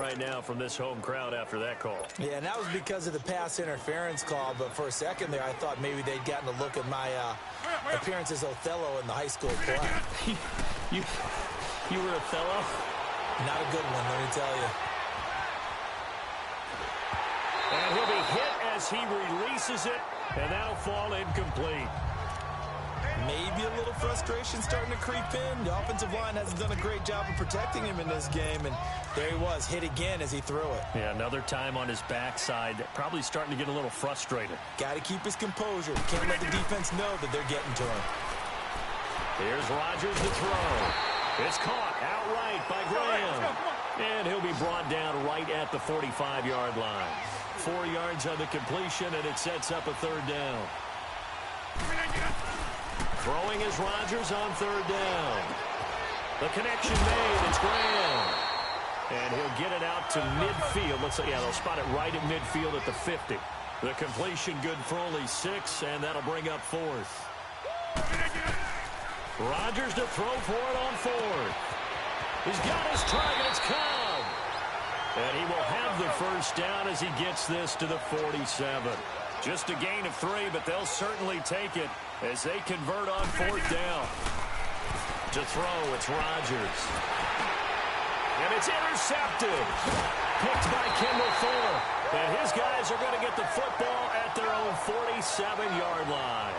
right now from this home crowd after that call. Yeah, and that was because of the pass interference call, but for a second there I thought maybe they'd gotten a look at my appearance as Othello in the high school play. You were Othello? Not a good one, let me tell you. And he'll be hit as he releases it, and that'll fall incomplete. Maybe a little frustration starting to creep in. The offensive line hasn't done a great job of protecting him in this game, and there he was, hit again as he threw it. Yeah, another time on his backside, probably starting to get a little frustrated. Got to keep his composure. Can't let the defense know that they're getting to him. Here's Rodgers to throw. It's caught outright by Graham. And he'll be brought down right at the 45-yard line. 4 yards on the completion, and it sets up a third down. Throwing is Rodgers on third down. The connection made. It's Graham. And he'll get it out to midfield. Looks like, yeah, they'll spot it right at midfield at the 50. The completion good for only 6, and that'll bring up fourth. Rodgers to throw for it on fourth. He's got his target. It's Cobb. And he will have the first down as he gets this to the 47. Just a gain of 3, but they'll certainly take it as they convert on fourth down. To throw, it's Rodgers. And it's intercepted. Picked by Kendall Fuller. And his guys are going to get the football at their own 47-yard line.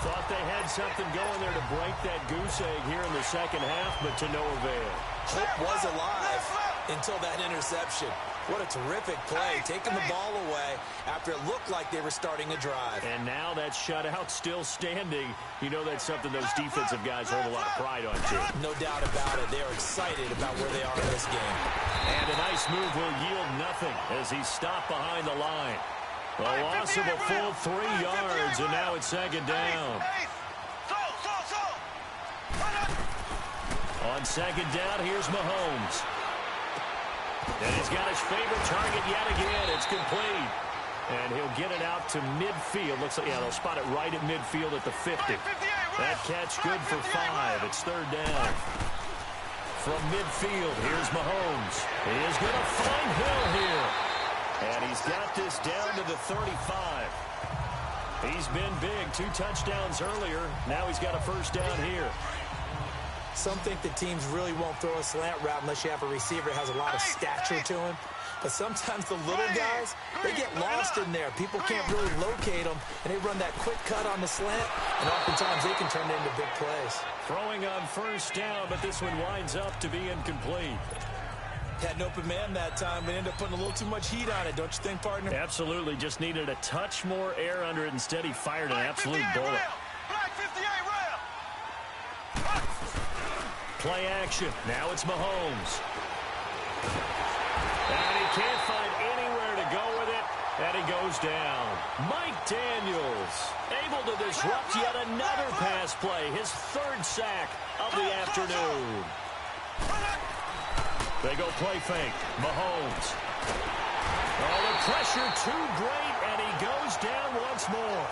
Thought they had something going there to break that goose egg here in the second half, but to no avail. Hope was alive until that interception. What a terrific play, taking the ball away after it looked like they were starting a drive. And now that shutout still standing. You know that's something those defensive guys hold a lot of pride on, too. No doubt about it. They are excited about where they are in this game. And a nice move will yield nothing as he's stopped behind the line. A loss of a full 3 yards, and now it's second down. On second down, here's Mahomes. And he's got his favorite target yet again. It's complete. And he'll get it out to midfield. Looks like, yeah, they'll spot it right at midfield at the 50. That catch good for 5. It's third down. From midfield, here's Mahomes. He is going to find Hill here. And he's got this down to the 35. He's been big. 2 touchdowns earlier. Now he's got a first down here. Some think that teams really won't throw a slant route unless you have a receiver that has a lot of stature to him. But sometimes the little guys, they get lost in there. People can't really locate them, and they run that quick cut on the slant, and oftentimes they can turn it into big plays. Throwing on first down, but this one winds up to be incomplete. Had an open man that time, but ended up putting a little too much heat on it, don't you think, partner? Absolutely. Just needed a touch more air under it. Instead, he fired an absolute bullet. Play action. Now it's Mahomes. And he can't find anywhere to go with it. And he goes down. Mike Daniels able to disrupt yet another pass play. His 3rd sack of the afternoon. They go play fake. Mahomes. Oh, the pressure too great, and he goes down once more.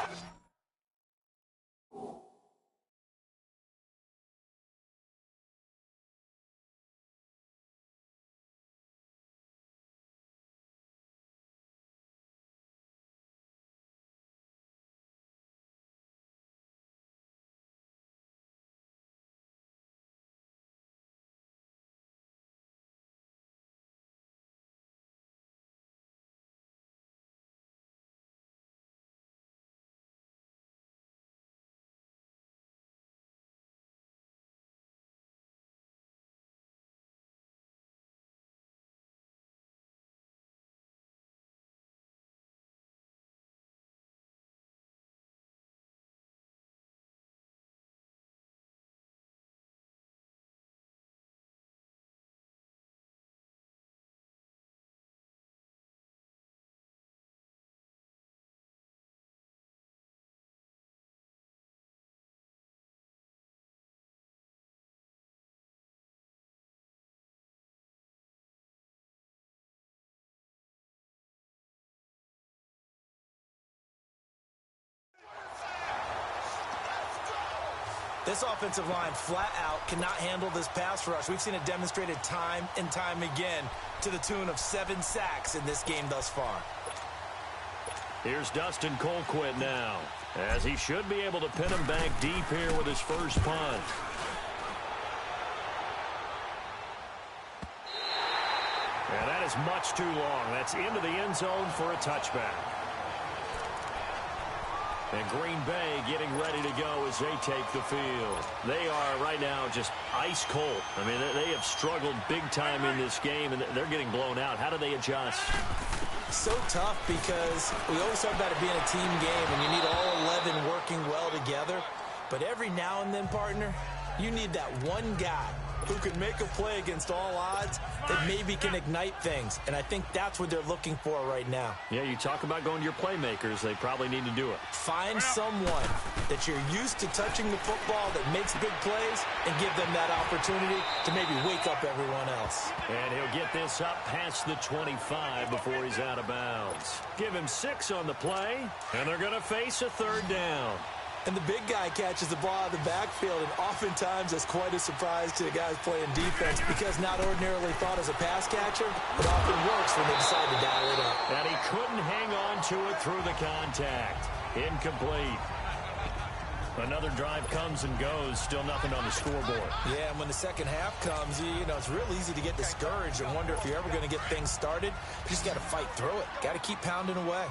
This offensive line flat out cannot handle this pass rush. We've seen it demonstrated time and time again to the tune of 7 sacks in this game thus far. Here's Dustin Colquitt now, as he should be able to pin him back deep here with his first punt. And that is much too long. That's into the end zone for a touchback. And Green Bay getting ready to go as they take the field. They are right now just ice cold. I mean, they have struggled big time in this game, and they're getting blown out. How do they adjust? So tough because we always talk about it being a team game, and you need all 11 working well together. But every now and then, partner, you need that one guy who can make a play against all odds that maybe can ignite things. And I think that's what they're looking for right now. Yeah, you talk about going to your playmakers. They probably need to do it. Find someone that you're used to touching the football that makes big plays and give them that opportunity to maybe wake up everyone else. And he'll get this up past the 25 before he's out of bounds. Give him 6 on the play, and they're going to face a third down. And the big guy catches the ball out of the backfield, and oftentimes that's quite a surprise to the guys playing defense because not ordinarily thought as a pass catcher, it often works when they decide to dial it up. And he couldn't hang on to it through the contact. Incomplete. Another drive comes and goes, still nothing on the scoreboard. Yeah, and when the second half comes, you know, it's real easy to get discouraged and wonder if you're ever going to get things started. You just got to fight through it. Got to keep pounding away.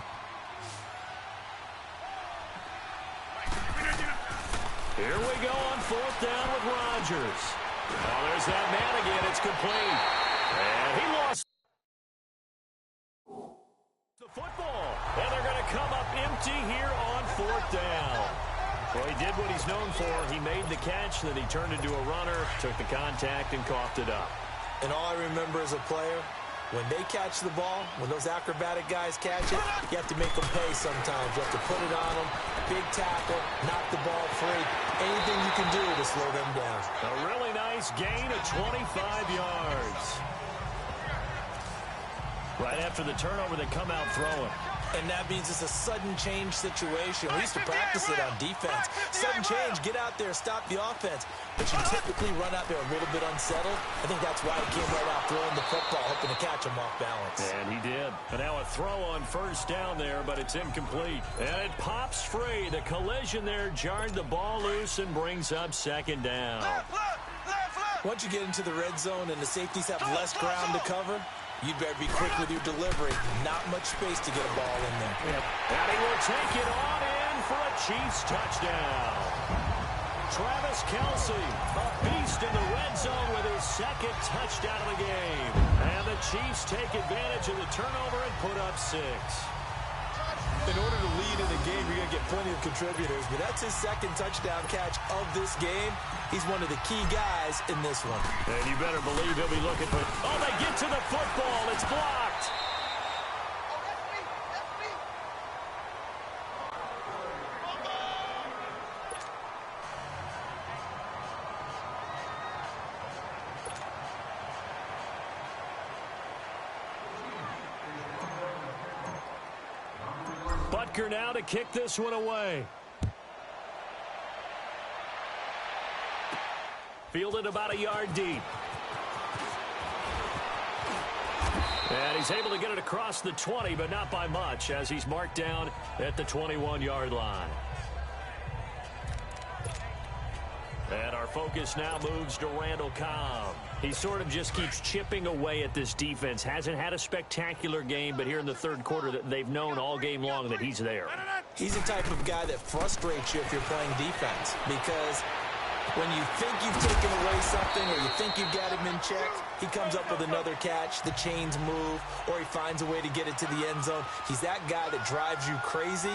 Here we go on 4th down with Rodgers. Oh, there's that man again. It's complete. And he lost the football. And they're going to come up empty here on 4th down. Well, he did what he's known for. He made the catch, then he turned into a runner, took the contact, and coughed it up. And all I remember as a player, when they catch the ball, when those acrobatic guys catch it, you have to make them pay sometimes. You have to put it on them, big tackle, knock the ball free. Anything you can do to slow them down. A really nice gain of 25 yards. Right after the turnover, they come out throwing. And that means it's a sudden change situation. We used to practice it on defense. Sudden change, get out there, stop the offense. But you typically run out there a little bit unsettled. I think that's why he came right out throwing the football, hoping to catch him off balance. And he did. And now a throw on 1st down there, but it's incomplete. And it pops free. The collision there jarred the ball loose and brings up 2nd down. Once you get into the red zone and the safeties have less ground to cover, you'd better be quick with your delivery. Not much space to get a ball in there. Yep. And he will take it on in for a Chiefs touchdown. Travis Kelce, a beast in the red zone with his 2nd touchdown of the game. And the Chiefs take advantage of the turnover and put up 6. In order to lead in a game, you're going to get plenty of contributors, but that's his 2nd touchdown catch of this game. He's one of the key guys in this one. And you better believe he'll be looking for... Oh, they get to the football. It's blocked. Butker now to kick this one away. Fielded about a yard deep. And he's able to get it across the 20, but not by much, as he's marked down at the 21-yard line. And our focus now moves to Randall Cobb. He sort of just keeps chipping away at this defense. Hasn't had a spectacular game, but here in the 3rd quarter, they've known all game long that he's there. He's the type of guy that frustrates you if you're playing defense, because when you think you've taken away something or you think you've got him in check, he comes up with another catch, the chains move, or he finds a way to get it to the end zone. He's that guy that drives you crazy,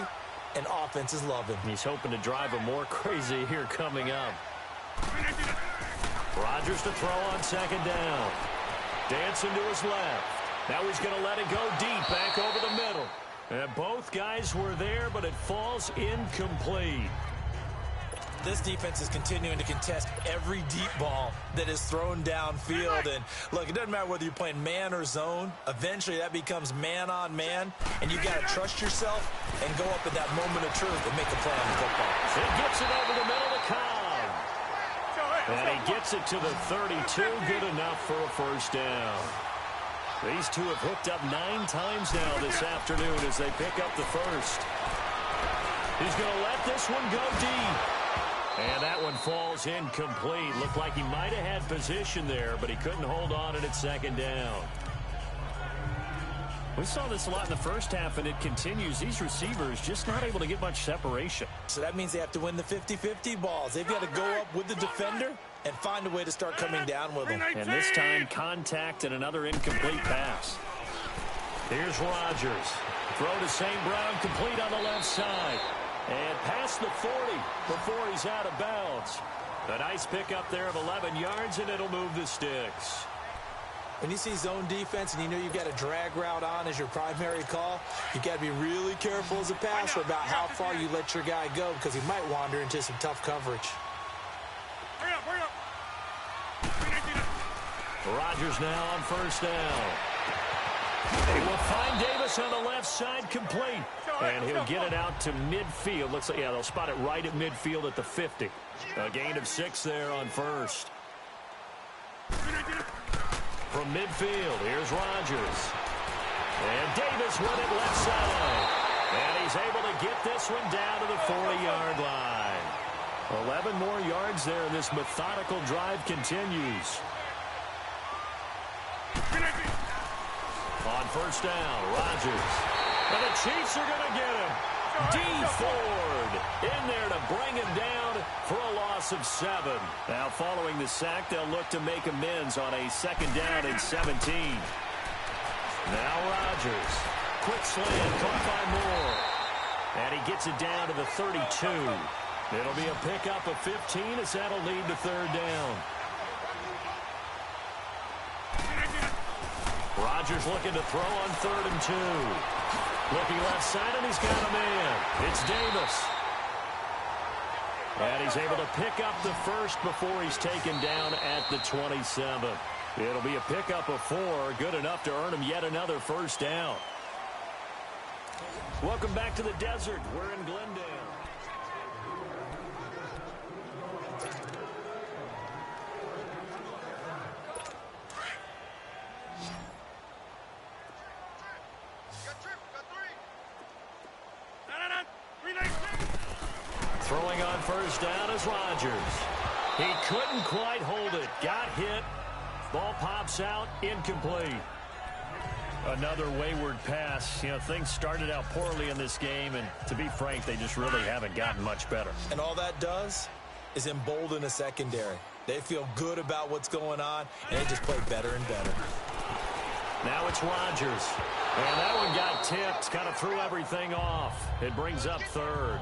and offenses love him. He's hoping to drive him more crazy here coming up. Rodgers to throw on 2nd down. Dancing to his left. Now he's going to let it go deep, back over the middle. And both guys were there, but it falls incomplete. This defense is continuing to contest every deep ball that is thrown downfield. And look, it doesn't matter whether you're playing man or zone. Eventually that becomes man on man, and you got to trust yourself and go up at that moment of truth and make a play on the football. He gets it over the middle to Cobb. And he gets it to the 32. Good enough for a first down. These two have hooked up 9 times now this afternoon as they pick up the first. He's going to let this one go deep. And that one falls incomplete. Looked like he might have had position there, but he couldn't hold on at second down. We saw this a lot in the first half, and it continues. These receivers just not able to get much separation. So that means they have to win the 50-50 balls. They've got to go up with the defender and find a way to start coming down with them. And this time, contact and another incomplete pass. Here's Rodgers. Throw to St. Brown, complete on the left side. And past the 40 before he's out of bounds. A nice pickup there of 11 yards, and it'll move the sticks. When you see zone defense and you know you've got a drag route on as your primary call, you've got to be really careful as a passer about how far you let your guy go because he might wander into some tough coverage. Rodgers now on first down. They will find Davis on the left side, complete. And he'll get it out to midfield. Looks like, yeah, they'll spot it right at midfield at the 50. A gain of 6 there on first. From midfield, here's Rodgers. And Davis with it left side. And he's able to get this one down to the 40-yard line. 11 more yards there, and this methodical drive continues. On first down, Rodgers. And the Chiefs are going to get him. D. Ford in there to bring him down for a loss of 7. Now, following the sack, they'll look to make amends on a second down and 17. Now Rodgers. Quick slant, caught by Moore. And he gets it down to the 32. It'll be a pickup of 15 as that'll lead to third down. Rodgers looking to throw on 3rd and 2. Looking left side, and he's got a man. It's Davis. And he's able to pick up the first before he's taken down at the 27. It'll be a pickup of 4, good enough to earn him yet another first down. Welcome back to the desert. We're in Glendale. Throwing on first down is Rodgers. He couldn't quite hold it. Got hit. Ball pops out. Incomplete. Another wayward pass. You know, things started out poorly in this game, and to be frank, they just really haven't gotten much better. And all that does is embolden a secondary. They feel good about what's going on, and they just play better and better. Now it's Rodgers. And that one got tipped. Kind of threw everything off. It brings up 3rd.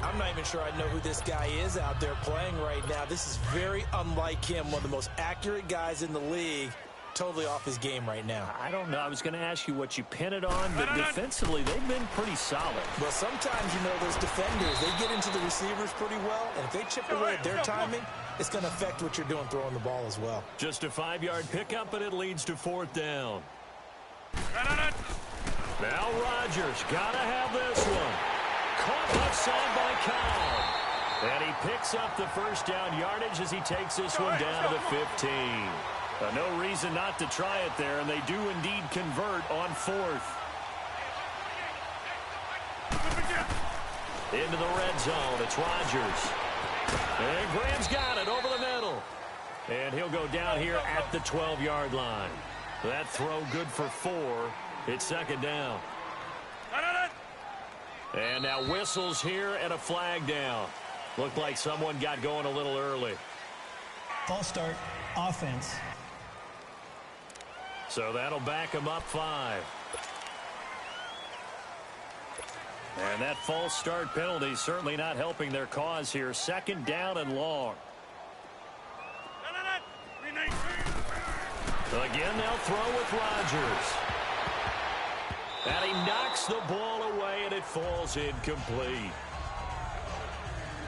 I'm not even sure I know who this guy is out there playing right now. This is very unlike him, one of the most accurate guys in the league. Totally off his game right now. I don't know. I was going to ask you what you pin it on, but defensively, they've been pretty solid. Well, sometimes, you know, those defenders, they get into the receivers pretty well, and if they chip away at their timing, it's going to affect what you're doing throwing the ball as well. Just a 5-yard pickup, and it leads to 4th down. Now Rodgers got to have this one. Caught left side by Cobb. And he picks up the first down yardage as he takes this one down to the 15. No reason not to try it there, and they do indeed convert on 4th. Into the red zone, it's Rodgers. And Graham's got it over the middle. And he'll go down here at the 12-yard line. That throw good for 4. It's 2nd down. And now whistles here and a flag down. Looked like someone got going a little early. False start, offense. So that'll back him up 5. And that false start penalty certainly not helping their cause here. 2nd down and long. Again, they'll throw with Rodgers. And he knocks the ball away, and it falls incomplete.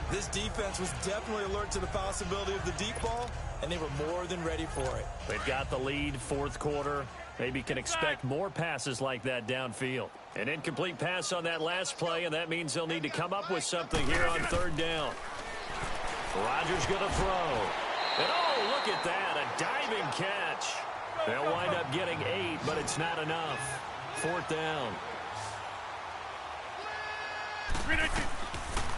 This defense was definitely alert to the possibility of the deep ball, and they were more than ready for it. They've got the lead, 4th quarter. Maybe can expect more passes like that downfield. An incomplete pass on that last play, and that means they'll need to come up with something here on 3rd down. Rodgers going to throw. And oh, look at that, a diving catch. They'll wind up getting 8, but it's not enough. 4th down.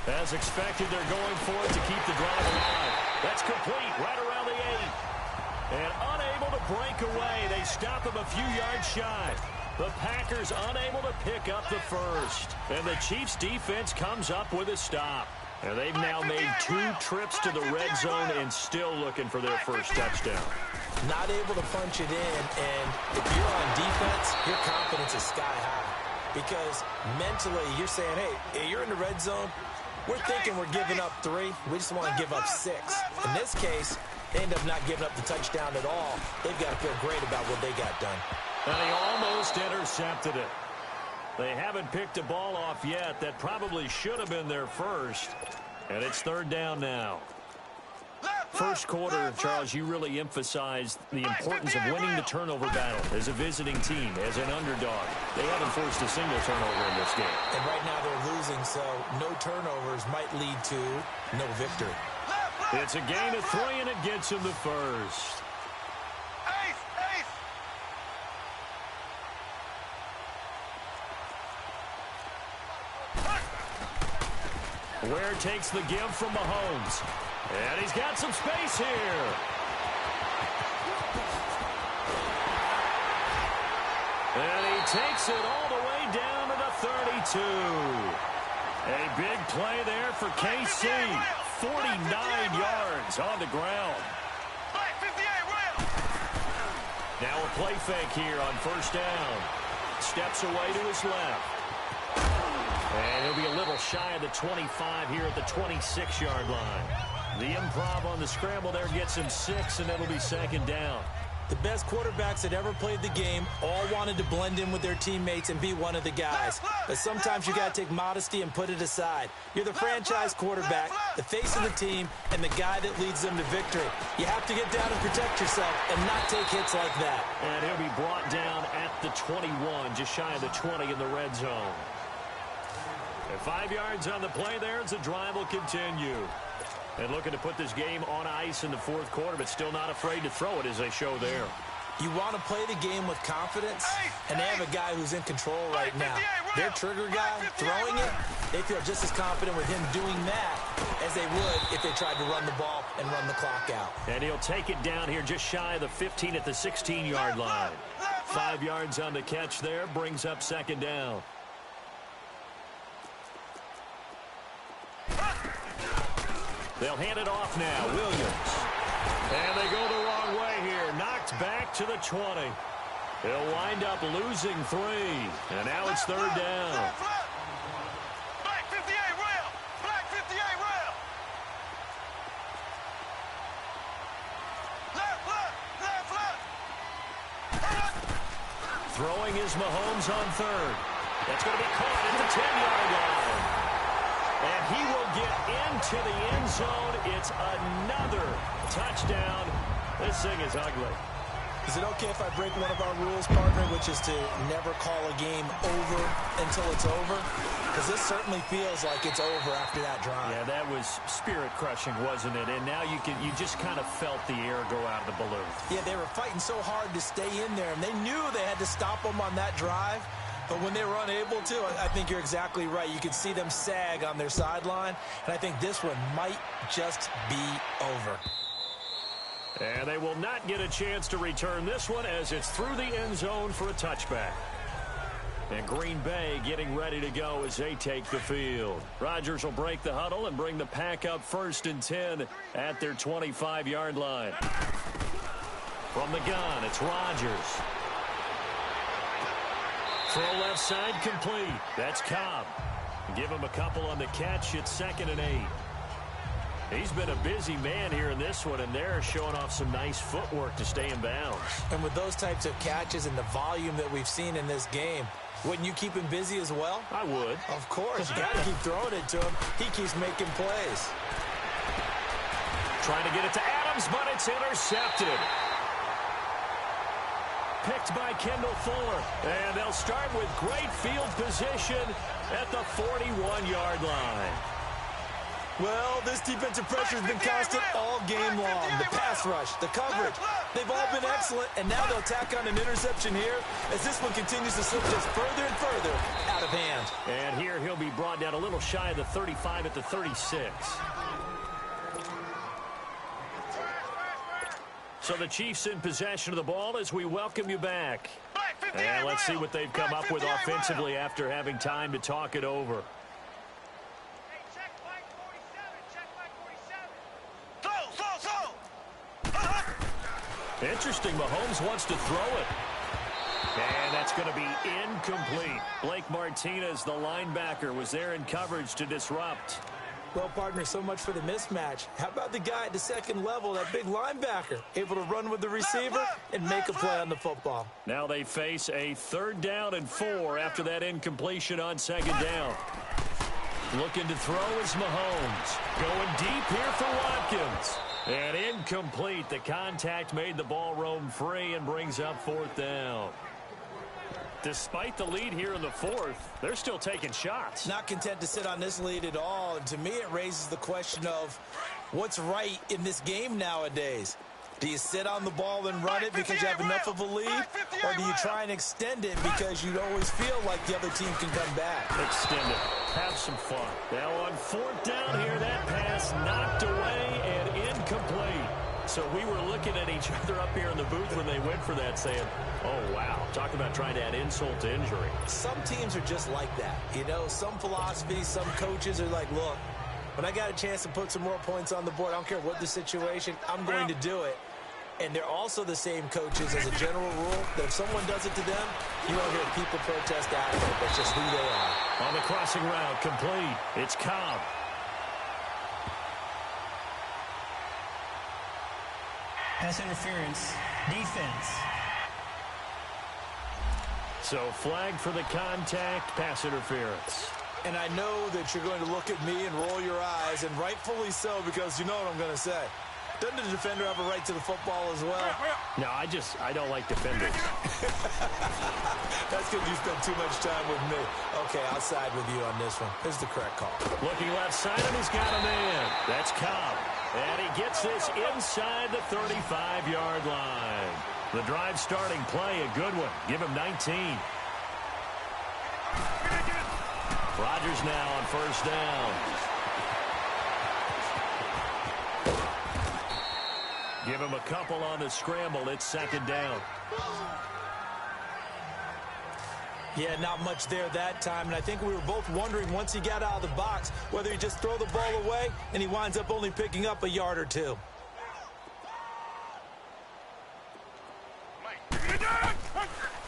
As expected, they're going for it to keep the drive alive. That's complete right around the 8. And unable to break away. They stop him a few yards shy. The Packers unable to pick up the first. And the Chiefs defense comes up with a stop. And they've now made 2 trips to the red zone and still looking for their first touchdown. Not able to punch it in, and if you're on defense, your confidence is sky high. Because mentally, you're saying, hey, you're in the red zone. We're thinking we're giving up 3. We just want to give up 6. In this case, they end up not giving up the touchdown at all. They've got to feel great about what they got done. And he almost intercepted it. They haven't picked a ball off yet. That probably should have been their first. And it's 3rd down now. First quarter, Charles, you really emphasized the importance of winning the turnover battle as a visiting team, as an underdog. They haven't forced a single turnover in this game. And right now they're losing, so no turnovers might lead to no victory. It's a gain of 3, and it gets him the first. Ware takes the give from Mahomes. And he's got some space here. And he takes it all the way down to the 32. A big play there for KC. 49 yards on the ground. Now a play fake here on 1st down. Steps away to his left. And he'll be a little shy of the 25 here at the 26-yard line. The improv on the scramble there gets him 6, and it'll be 2nd down. The best quarterbacks that ever played the game all wanted to blend in with their teammates and be one of the guys. But sometimes you got to take modesty and put it aside. You're the franchise quarterback, the face of the team, and the guy that leads them to victory. You have to get down and protect yourself and not take hits like that. And he'll be brought down at the 21, just shy of the 20 in the red zone. And 5 yards on the play there as the drive will continue. And looking to put this game on ice in the 4th quarter, but still not afraid to throw it as they show there. You want to play the game with confidence, and they have a guy who's in control right now. Their trigger guy, throwing it, they feel just as confident with him doing that as they would if they tried to run the ball and run the clock out. And he'll take it down here just shy of the 15 at the 16-yard line. 5 yards on the catch there, brings up 2nd down. They'll hand it off now. Williams. And they go the wrong way here. Knocked back to the 20. They'll wind up losing 3. And now it's 3rd down. Black 58 rail. Black 58 rail. Left. Throwing is Mahomes on 3rd. That's going to be caught at the 10-yard line. And he will get into the end zone. It's another touchdown. This thing is ugly. Is it okay if I break one of our rules, partner, which is to never call a game over until it's over? Because this certainly feels like it's over after that drive. Yeah, that was spirit-crushing, wasn't it? And now you just kind of felt the air go out of the balloon. Yeah, they were fighting so hard to stay in there, and they knew they had to stop them on that drive. But when they were unable to, I think you're exactly right. You could see them sag on their sideline, and I think this one might just be over. And they will not get a chance to return this one as it's through the end zone for a touchback. And Green Bay getting ready to go as they take the field. Rodgers will break the huddle and bring the pack up 1st and 10 at their 25-yard line. From the gun, it's Rodgers. Throw left side complete. That's Cobb. Give him a couple on the catch. It's 2nd and 8. He's been a busy man here in this one, and they're showing off some nice footwork to stay in bounds. And with those types of catches and the volume that we've seen in this game, wouldn't you keep him busy as well? I would. Of course. You got to keep throwing it to him. He keeps making plays. Trying to get it to Adams, but it's intercepted. Picked by Kendall Fuller. And they'll start with great field position at the 41-yard line. Well, this defensive pressure has been constant all game long. The pass rush, the coverage, they've all been excellent, and now they'll tack on an interception here as this one continues to slip just further and further out of hand. And here he'll be brought down a little shy of the 35 at the 36. So the Chiefs in possession of the ball as we welcome you back. And let's see what they've come up with offensively after having time to talk it over. Interesting, Mahomes wants to throw it. And that's going to be incomplete. Blake Martinez, the linebacker, was there in coverage to disrupt. Well, partner, so much for the mismatch. How about the guy at the second level, that big linebacker, able to run with the receiver and make a play on the football? Now they face a 3rd down and 4 after that incompletion on 2nd down. Looking to throw is Mahomes. Going deep here for Watkins. And incomplete. The contact made the ball roam free and brings up 4th down. Despite the lead here in the 4th, they're still taking shots. Not content to sit on this lead at all. And to me, it raises the question of what's right in this game nowadays. Do you sit on the ball and run it because you have enough of a lead? Or do you try and extend it because you always feel like the other team can come back? Extend it. Have some fun. Now on 4th down here, that pass knocked away and incomplete. So we were looking at each other up here in the booth when they went for that saying, oh, wow. Talk about trying to add insult to injury. Some teams are just like that. You know, some philosophies, some coaches are like, look, when I got a chance to put some more points on the board, I don't care what the situation, I'm going to do it. And they're also the same coaches as a general rule that if someone does it to them, you won't hear people protest after it. That's just who they are. On the crossing route, complete. It's Cobb. Pass interference. Defense. So flag for the contact, pass interference. And I know that you're going to look at me and roll your eyes, and rightfully so, because you know what I'm going to say. Doesn't the defender have a right to the football as well? No, I don't like defenders. That's because you spend too much time with me. Okay, I'll side with you on this one. Here's the correct call. Looking left side, and he's got a man. That's Cobb. And he gets this inside the 35-yard line. The drive starting play, a good one. Give him 19. Rodgers now on 1st down. Give him a couple on the scramble. It's 2nd down. Yeah, not much there that time. And I think we were both wondering once he got out of the box whether he just throw the ball away and he winds up only picking up a yard or two.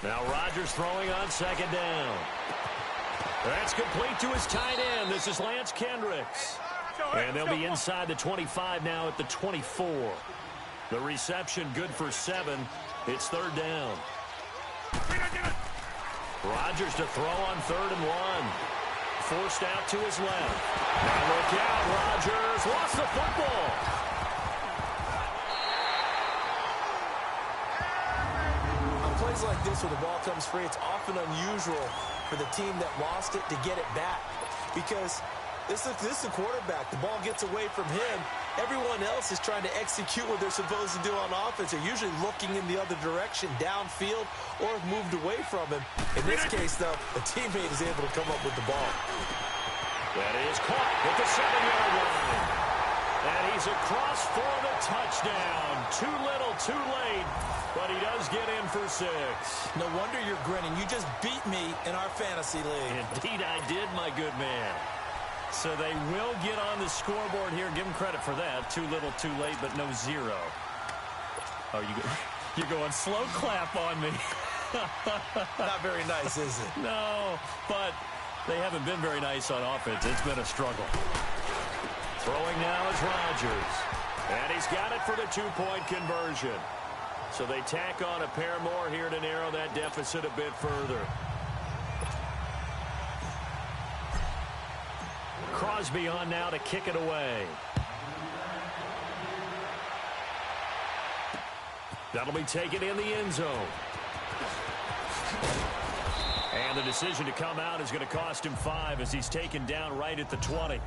Now Rodgers throwing on 2nd down. That's complete to his tight end. This is Lance Kendricks. And they'll be inside the 25 now at the 24. The reception good for 7. It's 3rd down. Rodgers to throw on 3rd and 1. Forced out to his left. Now look out, Rodgers lost the football. On plays like this where the ball comes free, it's often unusual for the team that lost it to get it back. Because this is the quarterback. The ball gets away from him. Everyone else is trying to execute what they're supposed to do on offense. They're usually looking in the other direction, downfield, or have moved away from him. In this case, though, a teammate is able to come up with the ball. That is caught at the 7-yard line. And he's across for the touchdown. Too little, too late, but he does get in for 6. No wonder you're grinning. You just beat me in our fantasy league. Indeed I did, my good man. So they will get on the scoreboard here. Give them credit for that. Too little, too late, but no 0. Oh, you're going slow clap on me. Not very nice, is it? No, but they haven't been very nice on offense. It's been a struggle. Throwing now is Rodgers. And he's got it for the 2-point conversion. So they tack on a pair more here to narrow that deficit a bit further. Crosby on now to kick it away. That'll be taken in the end zone. And the decision to come out is going to cost him 5 as he's taken down right at the 20.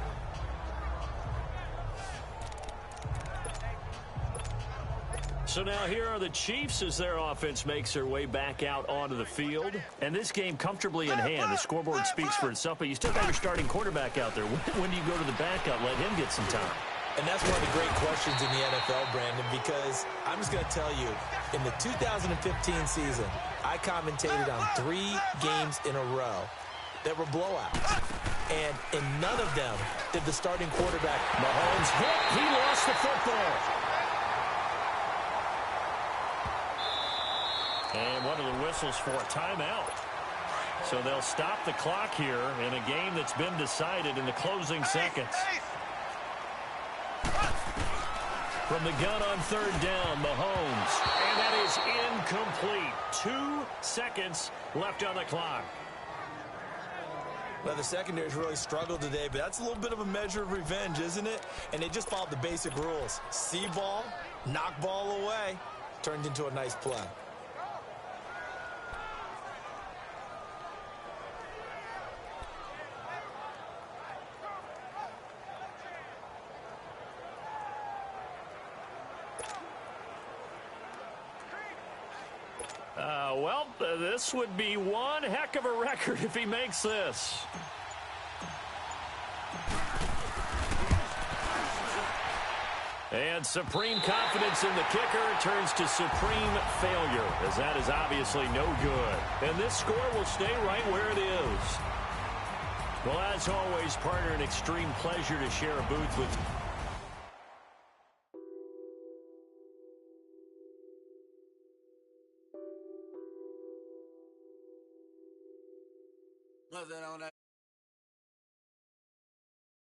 So now here are the Chiefs as their offense makes their way back out onto the field. And this game comfortably in hand. The scoreboard speaks for itself, but you still got your starting quarterback out there. When do you go to the backup? Let him get some time. And that's one of the great questions in the NFL, Brandon, because I'm just going to tell you, in the 2015 season, I commentated on 3 games in a row that were blowouts. And in none of them did the starting quarterback. Mahomes hit. He lost the football. And one of the whistles for a timeout. So they'll stop the clock here in a game that's been decided in the closing seconds. From the gun on 3rd down, Mahomes. And that is incomplete. 2 seconds left on the clock. Well, the secondary's really struggled today, but that's a little bit of a measure of revenge, isn't it? And they just followed the basic rules. See ball, knock ball away. Turned into a nice play. Well, this would be one heck of a record if he makes this. And supreme confidence in the kicker turns to supreme failure, as that is obviously no good. And this score will stay right where it is. Well, as always, partner, an extreme pleasure to share a booth with Nothing on that.